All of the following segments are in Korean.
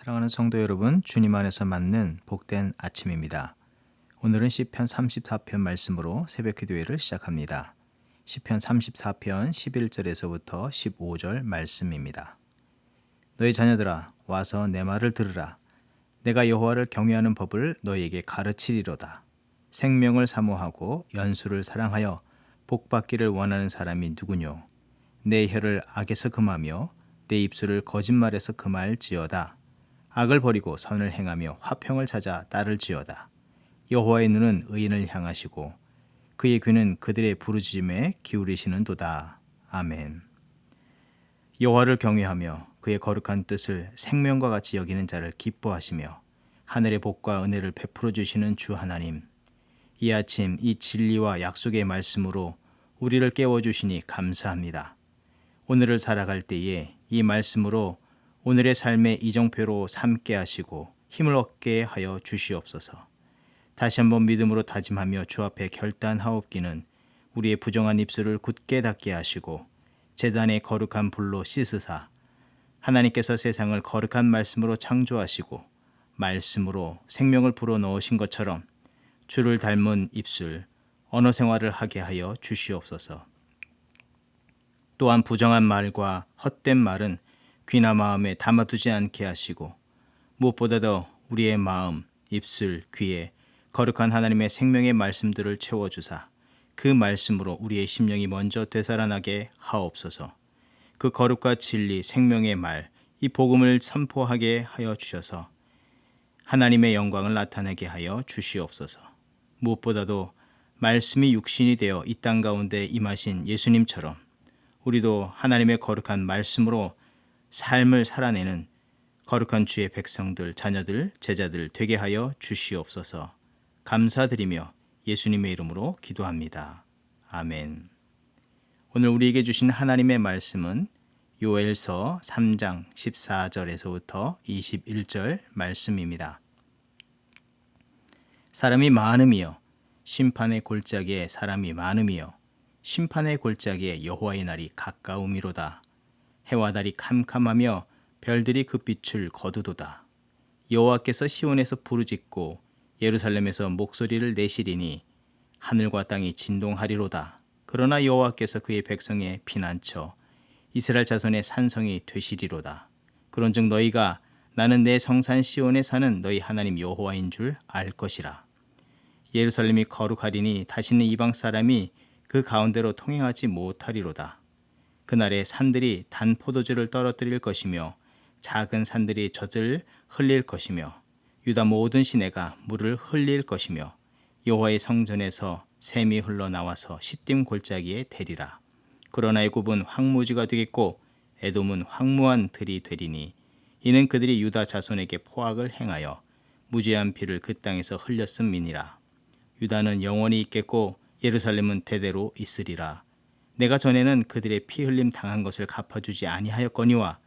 사랑하는 성도 여러분, 주님 안에서 맞는 복된 아침입니다. 오늘은 시편 34편 말씀으로 새벽 기도회를 시작합니다. 시편 34편 11절에서부터 15절 말씀입니다. 너희 자녀들아 와서 내 말을 들으라. 내가 여호와를 경외하는 법을 너희에게 가르치리로다. 생명을 사모하고 연수를 사랑하여 복받기를 원하는 사람이 누구뇨? 내 혀를 악에서 금하며 내 입술을 거짓말에서 금할지어다. 악을 버리고 선을 행하며 화평을 찾아 따를지어다. 여호와의 눈은 의인을 향하시고 그의 귀는 그들의 부르짖음에 기울이시는도다. 아멘. 여호와를 경외하며 그의 거룩한 뜻을 생명과 같이 여기는 자를 기뻐하시며 하늘의 복과 은혜를 베풀어 주시는 주 하나님, 이 아침 이 진리와 약속의 말씀으로 우리를 깨워주시니 감사합니다. 오늘을 살아갈 때에 이 말씀으로 오늘의 삶의 이정표로 삼게 하시고 힘을 얻게 하여 주시옵소서. 다시 한번 믿음으로 다짐하며 주 앞에 결단하옵기는 우리의 부정한 입술을 굳게 닫게 하시고 제단의 거룩한 불로 씻으사 하나님께서 세상을 거룩한 말씀으로 창조하시고 말씀으로 생명을 불어넣으신 것처럼 주를 닮은 입술, 언어 생활을 하게 하여 주시옵소서. 또한 부정한 말과 헛된 말은 귀나 마음에 담아두지 않게 하시고 무엇보다도 우리의 마음, 입술, 귀에 거룩한 하나님의 생명의 말씀들을 채워주사 그 말씀으로 우리의 심령이 먼저 되살아나게 하옵소서. 그 거룩과 진리, 생명의 말, 이 복음을 선포하게 하여 주셔서 하나님의 영광을 나타내게 하여 주시옵소서. 무엇보다도 말씀이 육신이 되어 이 땅 가운데 임하신 예수님처럼 우리도 하나님의 거룩한 말씀으로 삶을 살아내는 거룩한 주의 백성들, 자녀들, 제자들 되게 하여 주시옵소서. 감사드리며 예수님의 이름으로 기도합니다. 아멘. 오늘 우리에게 주신 하나님의 말씀은 요엘서 3장 14절에서부터 21절 말씀입니다. 사람이 많음이여 심판의 골짜기에 사람이 많음이여 심판의 골짜기에 여호와의 날이 가까움이로다. 해와 달이 캄캄하며 별들이 그 빛을 거두도다. 여호와께서 시온에서 부르짖고 예루살렘에서 목소리를 내시리니 하늘과 땅이 진동하리로다. 그러나 여호와께서 그의 백성의 피난처 이스라엘 자손의 산성이 되시리로다. 그런즉 너희가 나는 내 성산 시온에 사는 너희 하나님 여호와인 줄 알 것이라. 예루살렘이 거룩하리니 다시는 이방 사람이 그 가운데로 통행하지 못하리로다. 그날에 산들이 단 포도주를 떨어뜨릴 것이며 작은 산들이 젖을 흘릴 것이며 유다 모든 시내가 물을 흘릴 것이며 여호와의 성전에서 샘이 흘러나와서 시딤 골짜기에 대리라. 그러나 애굽은 황무지가 되겠고 에돔은 황무한 들이 되리니 이는 그들이 유다 자손에게 포악을 행하여 무죄한 피를 그 땅에서 흘렸음이니라. 유다는 영원히 있겠고 예루살렘은 대대로 있으리라. 내가 전에는 그들의 피 흘림 당한 것을 갚아주지 아니하였거니와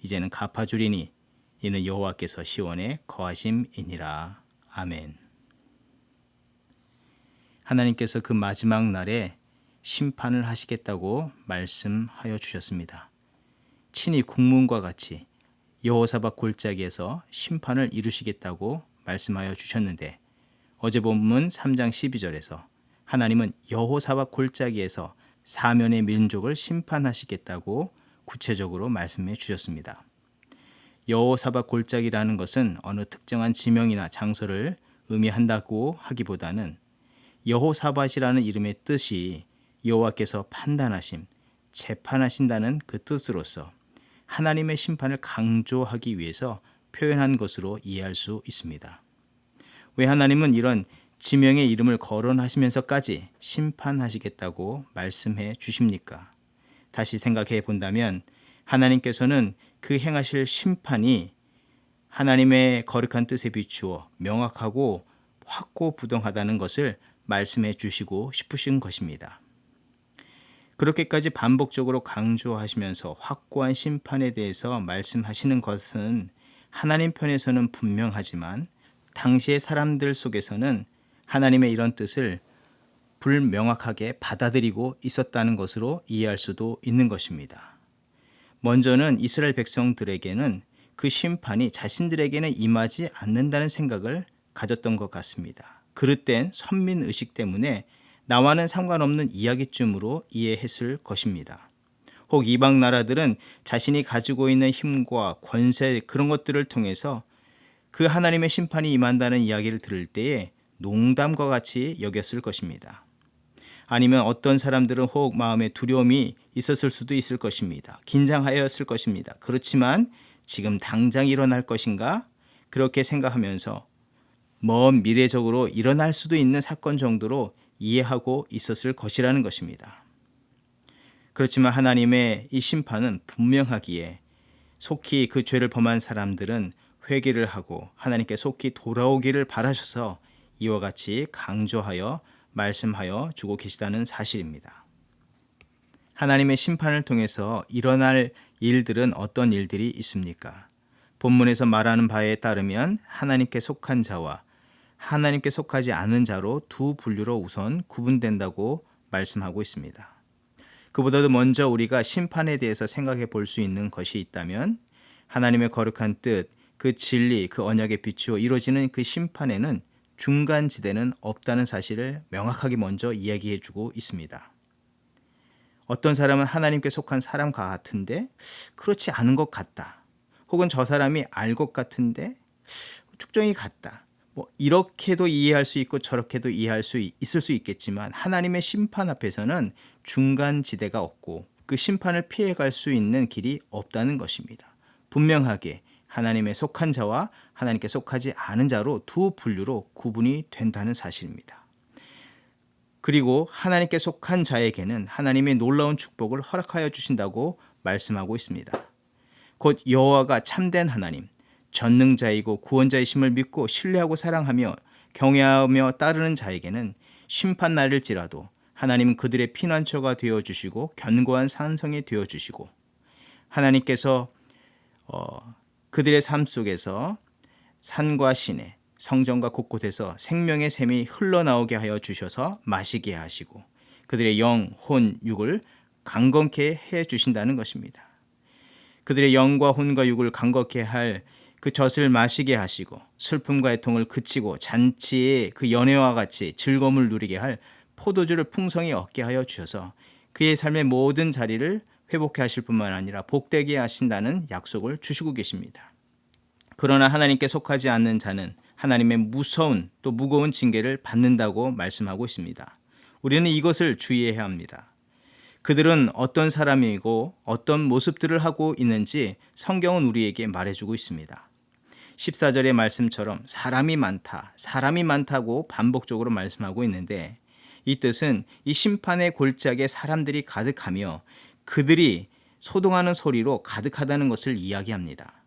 이제는 갚아주리니 이는 여호와께서 시온에 거하심이니라. 아멘. 하나님께서 그 마지막 날에 심판을 하시겠다고 말씀하여 주셨습니다. 친히 국문과 같이 여호사밧 골짜기에서 심판을 이루시겠다고 말씀하여 주셨는데 어제 본문 3장 12절에서 하나님은 여호사밧 골짜기에서 사면의 민족을 심판하시겠다고 구체적으로 말씀해 주셨습니다. 여호사밧 골짜기라는 것은 어느 특정한 지명이나 장소를 의미한다고 하기보다는 여호사밧이라는 이름의 뜻이 여호와께서 판단하심, 재판하신다는 그 뜻으로서 하나님의 심판을 강조하기 위해서 표현한 것으로 이해할 수 있습니다. 왜 하나님은 이런 지명의 이름을 거론하시면서까지 심판하시겠다고 말씀해 주십니까? 다시 생각해 본다면 하나님께서는 그 행하실 심판이 하나님의 거룩한 뜻에 비추어 명확하고 확고부동하다는 것을 말씀해 주시고 싶으신 것입니다. 그렇게까지 반복적으로 강조하시면서 확고한 심판에 대해서 말씀하시는 것은 하나님 편에서는 분명하지만 당시의 사람들 속에서는 하나님의 이런 뜻을 불명확하게 받아들이고 있었다는 것으로 이해할 수도 있는 것입니다. 먼저는 이스라엘 백성들에게는 그 심판이 자신들에게는 임하지 않는다는 생각을 가졌던 것 같습니다. 그릇된 선민의식 때문에 나와는 상관없는 이야기쯤으로 이해했을 것입니다. 혹 이방 나라들은 자신이 가지고 있는 힘과 권세 그런 것들을 통해서 그 하나님의 심판이 임한다는 이야기를 들을 때에 농담과 같이 여겼을 것입니다. 아니면 어떤 사람들은 혹 마음에 두려움이 있었을 수도 있을 것입니다. 긴장하였을 것입니다. 그렇지만 지금 당장 일어날 것인가? 그렇게 생각하면서 먼 미래적으로 일어날 수도 있는 사건 정도로 이해하고 있었을 것이라는 것입니다. 그렇지만 하나님의 이 심판은 분명하기에 속히 그 죄를 범한 사람들은 회개를 하고 하나님께 속히 돌아오기를 바라셔서 이와 같이 강조하여 말씀하여 주고 계시다는 사실입니다. 하나님의 심판을 통해서 일어날 일들은 어떤 일들이 있습니까? 본문에서 말하는 바에 따르면 하나님께 속한 자와 하나님께 속하지 않은 자로 두 분류로 우선 구분된다고 말씀하고 있습니다. 그보다도 먼저 우리가 심판에 대해서 생각해 볼 수 있는 것이 있다면 하나님의 거룩한 뜻, 그 진리, 그 언약에 비추어 이루어지는 그 심판에는 중간지대는 없다는 사실을 명확하게 먼저 이야기해 주고 있습니다. 어떤 사람은 하나님께 속한 사람 같은데 그렇지 않은 것 같다. 혹은 저 사람이 알 것 같은데 축정이 같다. 이렇게도 이해할 수 있고 저렇게도 이해할 수 있을 수 있겠지만 하나님의 심판 앞에서는 중간지대가 없고 그 심판을 피해갈 수 있는 길이 없다는 것입니다. 분명하게 하나님의 속한 자와 하나님께 속하지 않은 자로 두 분류로 구분이 된다는 사실입니다. 그리고 하나님께 속한 자에게는 하나님의 놀라운 축복을 허락하여 주신다고 말씀하고 있습니다. 곧 여호와가 참된 하나님, 전능자이고 구원자이심을 믿고 신뢰하고 사랑하며 경외하며 따르는 자에게는 심판 날일지라도 하나님은 그들의 피난처가 되어주시고 견고한 산성이 되어주시고 하나님께서 그들의 삶 속에서 산과 시내, 성전과 곳곳에서 생명의 샘이 흘러나오게 하여 주셔서 마시게 하시고 그들의 영, 혼, 육을 강건케 해 주신다는 것입니다. 그들의 영과 혼과 육을 강건케 할 그 젖을 마시게 하시고 슬픔과 애통을 그치고 잔치의 그 연회와 같이 즐거움을 누리게 할 포도주를 풍성히 얻게 하여 주셔서 그의 삶의 모든 자리를 회복해 하실 뿐만 아니라 복되게 하신다는 약속을 주시고 계십니다. 그러나 하나님께 속하지 않는 자는 하나님의 무서운 또 무거운 징계를 받는다고 말씀하고 있습니다. 우리는 이것을 주의해야 합니다. 그들은 어떤 사람이고 어떤 모습들을 하고 있는지 성경은 우리에게 말해주고 있습니다. 14절의 말씀처럼 사람이 많다고 반복적으로 말씀하고 있는데 이 뜻은 이 심판의 골짜기에 사람들이 가득하며 그들이 소동하는 소리로 가득하다는 것을 이야기합니다.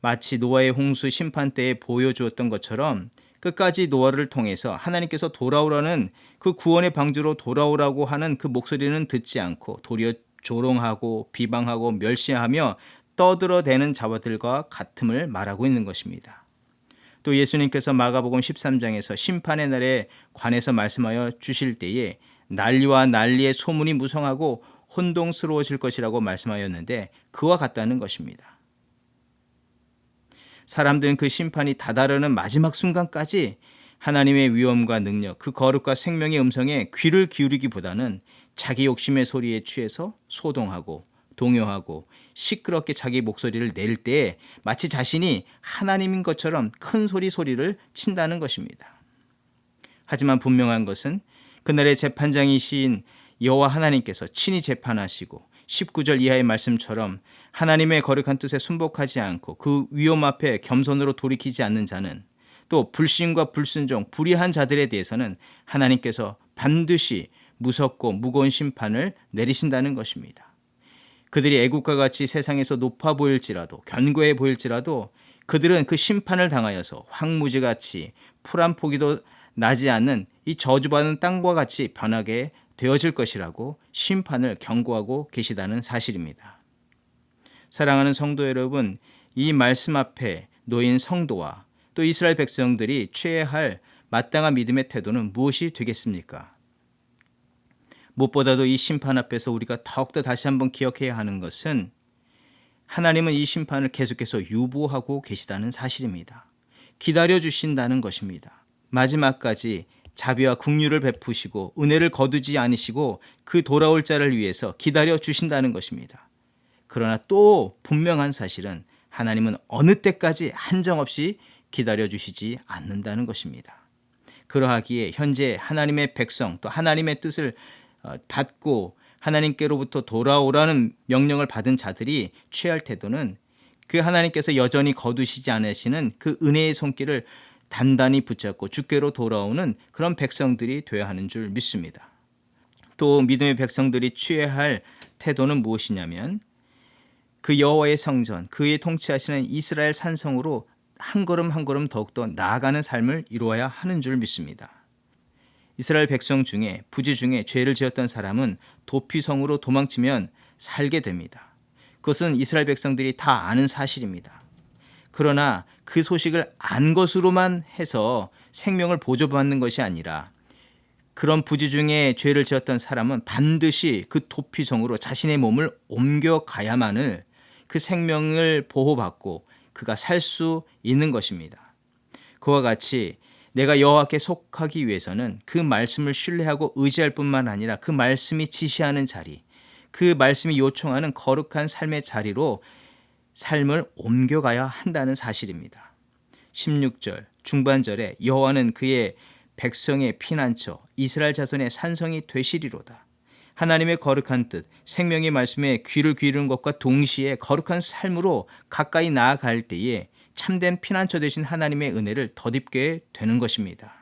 마치 노아의 홍수 심판 때에 보여주었던 것처럼 끝까지 노아를 통해서 하나님께서 돌아오라는 그 구원의 방주로 돌아오라고 하는 그 목소리는 듣지 않고 도리어 조롱하고 비방하고 멸시하며 떠들어대는 자들과 같음을 말하고 있는 것입니다. 또 예수님께서 마가복음 13장에서 심판의 날에 관해서 말씀하여 주실 때에 난리와 난리의 소문이 무성하고 혼동스러워질 것이라고 말씀하였는데 그와 같다는 것입니다. 사람들은 그 심판이 다다르는 마지막 순간까지 하나님의 위엄과 능력, 그 거룩과 생명의 음성에 귀를 기울이기보다는 자기 욕심의 소리에 취해서 소동하고 동요하고 시끄럽게 자기 목소리를 낼 때 마치 자신이 하나님인 것처럼 큰 소리를 친다는 것입니다. 하지만 분명한 것은 그날의 재판장이신 여호와 하나님께서 친히 재판하시고 19절 이하의 말씀처럼 하나님의 거룩한 뜻에 순복하지 않고 그 위엄 앞에 겸손으로 돌이키지 않는 자는 또 불신과 불순종, 불의한 자들에 대해서는 하나님께서 반드시 무섭고 무거운 심판을 내리신다는 것입니다. 그들이 애국과 같이 세상에서 높아 보일지라도 견고해 보일지라도 그들은 그 심판을 당하여서 황무지같이 풀 한 포기도 나지 않는 이 저주받은 땅과 같이 변하게 되어질 것이라고 심판을 경고하고 계시다는 사실입니다. 사랑하는 성도 여러분, 이 말씀 앞에 놓인 성도와 또 이스라엘 백성들이 취해야 할 마땅한 믿음의 태도는 무엇이 되겠습니까? 무엇보다도 이 심판 앞에서 우리가 더욱더 다시 한번 기억해야 하는 것은 하나님은 이 심판을 계속해서 유보하고 계시다는 사실입니다. 기다려 주신다는 것입니다. 마지막까지 자비와 긍휼을 베푸시고 은혜를 거두지 않으시고 그 돌아올 자를 위해서 기다려 주신다는 것입니다. 그러나 또 분명한 사실은 하나님은 어느 때까지 한정없이 기다려 주시지 않는다는 것입니다. 그러하기에 현재 하나님의 백성 또 하나님의 뜻을 받고 하나님께로부터 돌아오라는 명령을 받은 자들이 취할 태도는 그 하나님께서 여전히 거두시지 않으시는 그 은혜의 손길을 단단히 붙잡고 주께로 돌아오는 그런 백성들이 되어야 하는 줄 믿습니다. 또 믿음의 백성들이 취해야 할 태도는 무엇이냐면 그 여호와의 성전, 그의 통치하시는 이스라엘 산성으로 한 걸음 한 걸음 더욱더 나아가는 삶을 이루어야 하는 줄 믿습니다. 이스라엘 백성 중에 부지 중에 죄를 지었던 사람은 도피성으로 도망치면 살게 됩니다. 그것은 이스라엘 백성들이 다 아는 사실입니다. 그러나 그 소식을 안 것으로만 해서 생명을 보존받는 것이 아니라 그런 부지 중에 죄를 지었던 사람은 반드시 그 도피성으로 자신의 몸을 옮겨가야만을 그 생명을 보호받고 그가 살 수 있는 것입니다. 그와 같이 내가 여호와께 속하기 위해서는 그 말씀을 신뢰하고 의지할 뿐만 아니라 그 말씀이 지시하는 자리, 그 말씀이 요청하는 거룩한 삶의 자리로 삶을 옮겨가야 한다는 사실입니다. 16절 중반절에 여호와는 그의 백성의 피난처 이스라엘 자손의 산성이 되시리로다. 하나님의 거룩한 뜻, 생명의 말씀에 귀를 기울이는 것과 동시에 거룩한 삶으로 가까이 나아갈 때에 참된 피난처 되신 하나님의 은혜를 덧입게 되는 것입니다.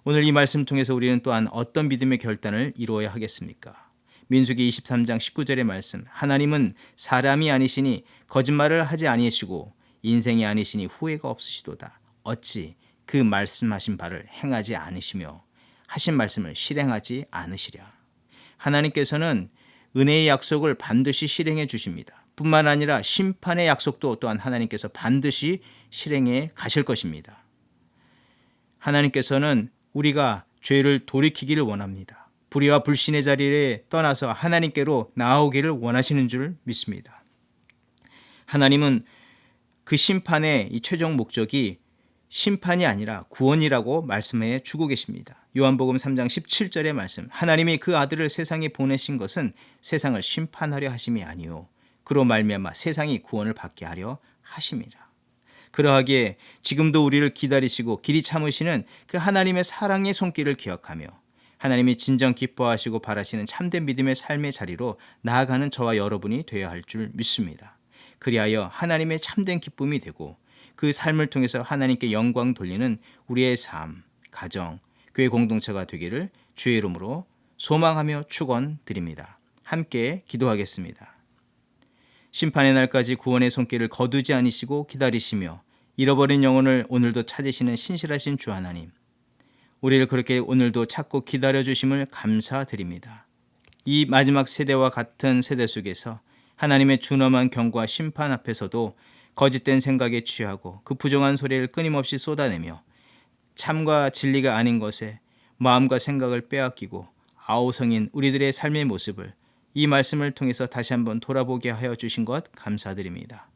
오늘 이 말씀 통해서 우리는 또한 어떤 믿음의 결단을 이루어야 하겠습니까? 민수기 23장 19절의 말씀, 하나님은 사람이 아니시니 거짓말을 하지 아니시고 인생이 아니시니 후회가 없으시도다. 어찌 그 말씀하신 바를 행하지 않으시며 하신 말씀을 실행하지 않으시랴. 하나님께서는 은혜의 약속을 반드시 실행해 주십니다. 뿐만 아니라 심판의 약속도 또한 하나님께서 반드시 실행해 가실 것입니다. 하나님께서는 우리가 죄를 돌이키기를 원합니다. 불의와 불신의 자리에 떠나서 하나님께로 나아오기를 원하시는 줄 믿습니다. 하나님은 그 심판의 이 최종 목적이 심판이 아니라 구원이라고 말씀해 주고 계십니다. 요한복음 3장 17절의 말씀, 하나님이 그 아들을 세상에 보내신 것은 세상을 심판하려 하심이 아니요 그로 말미암아 세상이 구원을 받게 하려 하심이라. 그러하기에 지금도 우리를 기다리시고 길이 참으시는 그 하나님의 사랑의 손길을 기억하며 하나님이 진정 기뻐하시고 바라시는 참된 믿음의 삶의 자리로 나아가는 저와 여러분이 되어야 할 줄 믿습니다. 그리하여 하나님의 참된 기쁨이 되고 그 삶을 통해서 하나님께 영광 돌리는 우리의 삶, 가정, 교회 공동체가 되기를 주의 이름으로 소망하며 축원드립니다. 함께 기도하겠습니다. 심판의 날까지 구원의 손길을 거두지 않으시고 기다리시며 잃어버린 영혼을 오늘도 찾으시는 신실하신 주 하나님, 우리를 그렇게 오늘도 찾고 기다려주심을 감사드립니다. 이 마지막 세대와 같은 세대 속에서 하나님의 준엄한 경고와 심판 앞에서도 거짓된 생각에 취하고 그 부정한 소리를 끊임없이 쏟아내며 참과 진리가 아닌 것에 마음과 생각을 빼앗기고 아우성인 우리들의 삶의 모습을 이 말씀을 통해서 다시 한번 돌아보게 하여 주신 것 감사드립니다.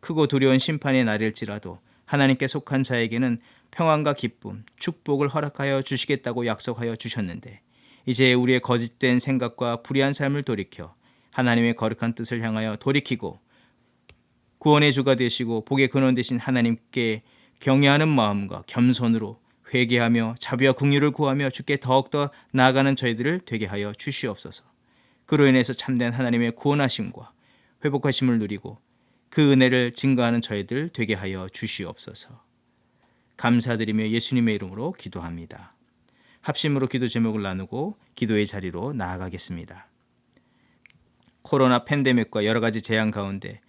크고 두려운 심판의 날일지라도 하나님께 속한 자에게는 평안과 기쁨, 축복을 허락하여 주시겠다고 약속하여 주셨는데 이제 우리의 거짓된 생각과 불의한 삶을 돌이켜 하나님의 거룩한 뜻을 향하여 돌이키고 구원의 주가 되시고 복의 근원 되신 하나님께 경외하는 마음과 겸손으로 회개하며 자비와 긍휼을 구하며 주께 더욱더 나아가는 저희들을 되게 하여 주시옵소서. 그로 인해서 참된 하나님의 구원하심과 회복하심을 누리고 그 은혜를 증거하는 저희들 되게 하여 주시옵소서. 감사드리며 예수님의 이름으로 기도합니다. 합심으로 기도 제목을 나누고 기도의 자리로 나아가겠습니다. 코로나 팬데믹과 여러 가지 재앙 가운데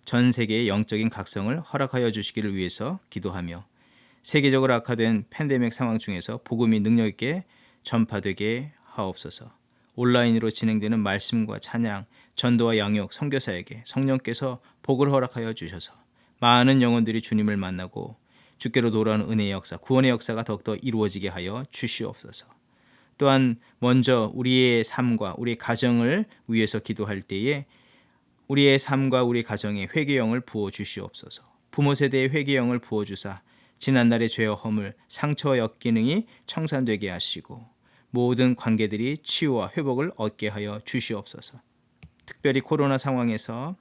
전 세계의 영적인 각성을 허락하여 주시기를 위해서 기도하며 세계적으로 악화된 팬데믹 상황 중에서 복음이 능력 있게 전파되게 하옵소서. 온라인으로 진행되는 말씀과 찬양, 전도와 양육, 선교사에게 성령께서 복을 허락하여 주셔서 많은 영혼들이 주님을 만나고 주께로 돌아오는 은혜의 역사, 구원의 역사가 더욱더 이루어지게 하여 주시옵소서. 또한 먼저 우리의 삶과 우리의 가정을 위해서 기도할 때에 우리의 삶과 우리 가정에 회개의 영을 부어 주시옵소서. 부모 세대의 회개의 영을 부어 주사 지난날의 죄와 허물, 상처와 역기능이 청산되게 하시고 모든 관계들이 치유와 회복을 얻게 하여 주시옵소서. 특별히 코로나 상황에서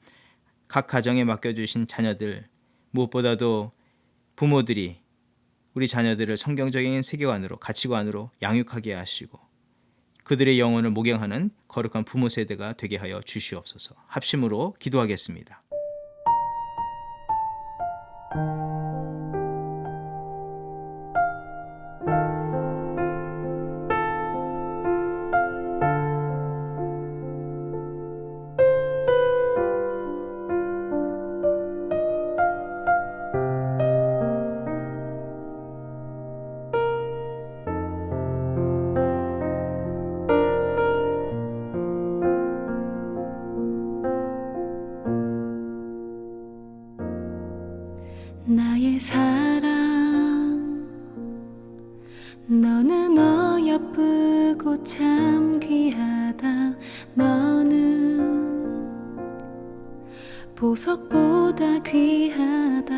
각 가정에 맡겨주신 자녀들, 무엇보다도 부모들이 우리 자녀들을 성경적인 세계관으로, 가치관으로 양육하게 하시고 그들의 영혼을 목양하는 거룩한 부모 세대가 되게 하여 주시옵소서. 합심으로 기도하겠습니다. 나의 사랑, 너는 어여쁘고 참 귀하다. 너는 보석보다 귀하다.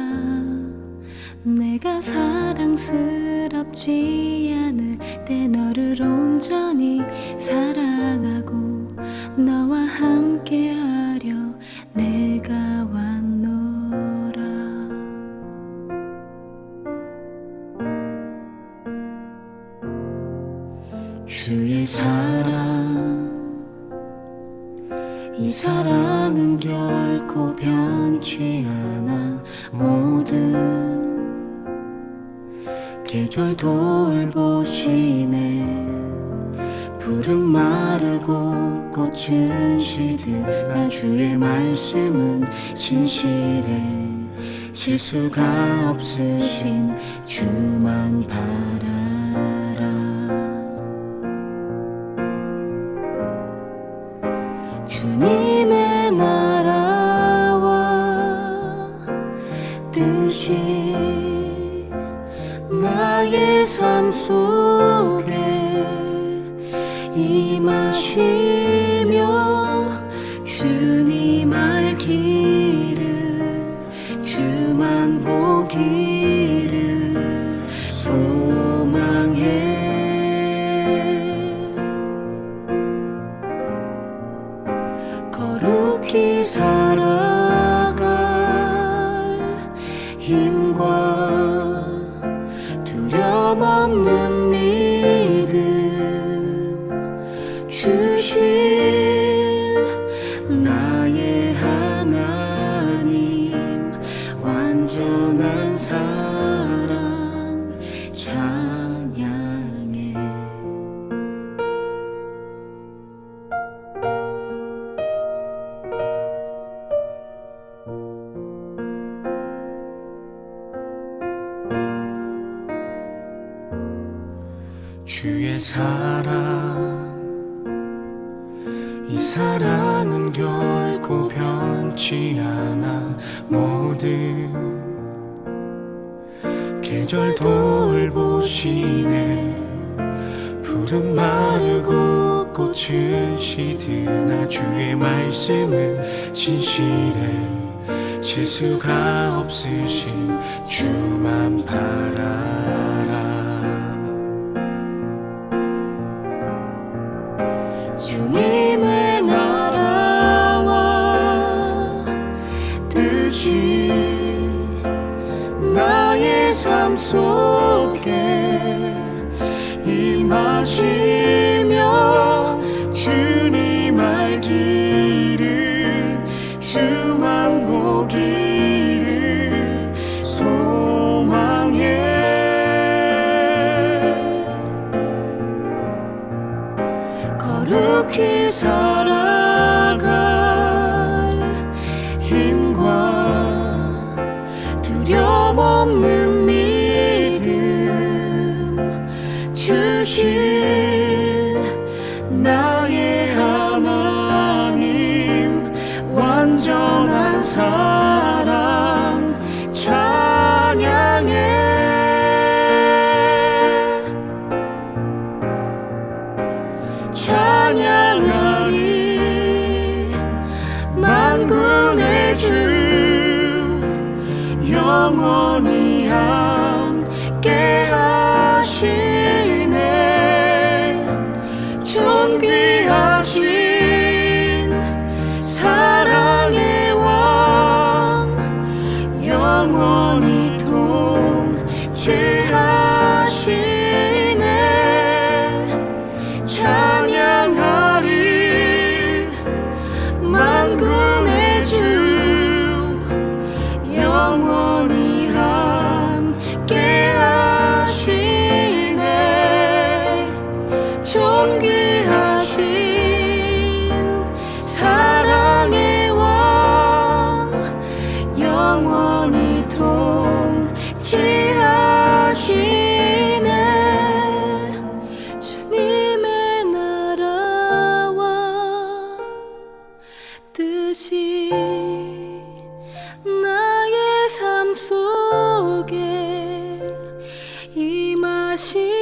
내가 사랑스럽지 않을 때 너를 온전히 사랑하고 너와 함께하려 내가 왔노라. 주의 사랑, 이 사랑은 결코 변치 않아. 모든 계절 돌보시네. 푸른 마르고 꽃은 시든 나 주의 말씀은 신실해. 실수가 없으신 주만 바라라. 주님의 나라와 뜻이 나의 삶 속에 임하시며 주님 알기를 주만 보기를 소망해. 거룩히 살아갈 힘과 두려움 없는 믿음 주실 나의 하나님. 완전한 사랑 찬양해. 주의 사랑, 이 사랑은 결코 변치 않아. 모든 계절 돌보시네. 푸른 마르고 꽃은 시드나 주의 말씀은 진실해. 실수가 없으신 주만 바라라. 주님의 나라와 뜻이 나의 삶 속에 임하시며 주님 알기를 주만 보기를 소망해. 거룩히 살아갈 힘과 두려움 없는 믿음 주실 나의 하나님. 완전한 사랑 찬양해. 찬양하리 만군 영원히 함께 하시네. 존귀하신 사랑의 왕 영원히 통치하시네. 찬양하리 만군의 주 영원히 함께 하시네. 존귀하신 사랑의 왕 영원히 통치하시네. 주님의 나라와 뜻이 나의 삶 속에 임하시